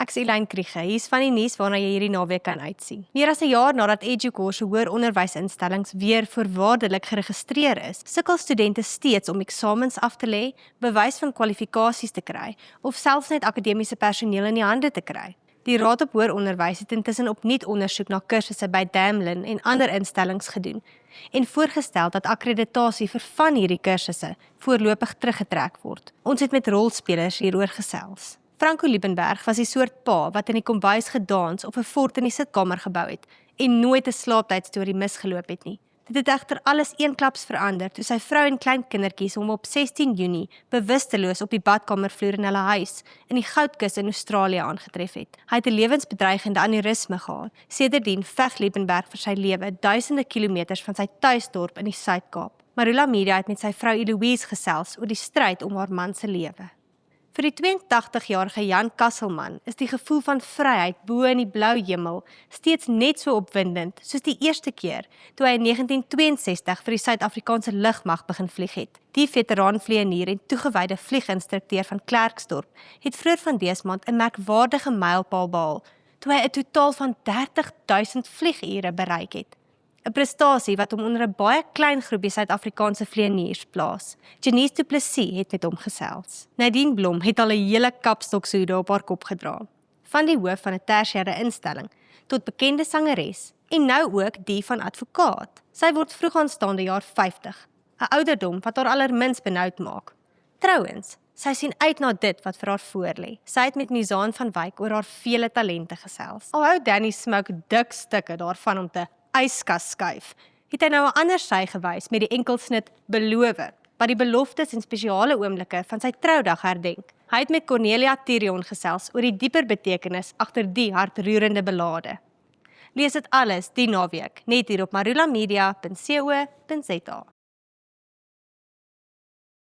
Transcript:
Ek's Elaine Kriege, hier's van die nuus waarna jy hierdie naweek kan uitsien. Meer as 'n jaar nadat EduCourse hoër onderwysinstellings weer voorwaardelik geregistreer is, sukkel studente steeds om eksamens af te lê, bewys van kwalifikasies te kry of selfs net akademiese personeel in die hande te kry. Die Raad op Hoër Onderwys het intussen opnuut ondersoek na kursusse by Damlin en ander instellings gedoen en voorgestel dat akkreditasie vir van hierdie kursusse voorlopig teruggetrek word. Ons het met rolspelers hieroor gesels. Franco Liebenberg was die soort pa wat in die kombuis gedans of 'n fort in die sitkamer gebou het en nooit 'n slaaptydstorie misgeloop het nie. Dit het egter alles eenklaps verander toe sy vrou en klein kindertjies hom op 16 Junie bewusteloos op die badkamervloer in hulle huis in die Goudkus in Australië aangetref het. Hy het 'n lewensbedreigende aneurisme gehad. Sedertdien veg Liebenberg vir sy lewe duisende kilometers van sy tuisdorp in die Suid-Kaap. Marula Media het met sy vrou Eloise gesels oor die stryd om haar man se lewe. Vir die 82-jarige Jan Kasselman is die gevoel van vryheid bo in die blou hemel steeds net so opwindend soos die eerste keer toe hy in 1962 vir die Suid-Afrikaanse lugmag begin vlieg het. Die veteraan-vlieënier en toegewyde vlieginstrukteur van Klerksdorp het vroeër van dese maand 'n merkwaardige mylpaal behaal toe hy 'n totaal van 30.000 vliegure bereik het. 'n Prestasie wat hom onder 'n baie klein groepie Suid-Afrikaanse vlieëniers plaas. Janice Du Plessis het met hom gesels. Nadine Blom het al 'n hele kapstokshoede op haar kop gedra. Van die hoof van 'n tersiêre instelling tot bekende sangeres en nou ook die van advokaat. Sy word vroeg aanstaande jaar 50, 'n ouderdom wat haar allermins benoud maak. Trouwens, sy sien uit na dit wat vir haar voorlê. Sy het met Mizaan van Wyk oor haar vele talente gesels. Al hou Danny Smoke dik stukke daarvan om te yskas skuif, het hy nou 'n ander sy gewys met die enkelsnit Belowe, wat die beloftes en spesiale oomblikke van sy troudag herdenk. Hy het met Cornelia Tirion gesels oor die dieper betekenis agter die hartroerende belade. Lees dit alles die naweek, net hier op marulamedia.co.za.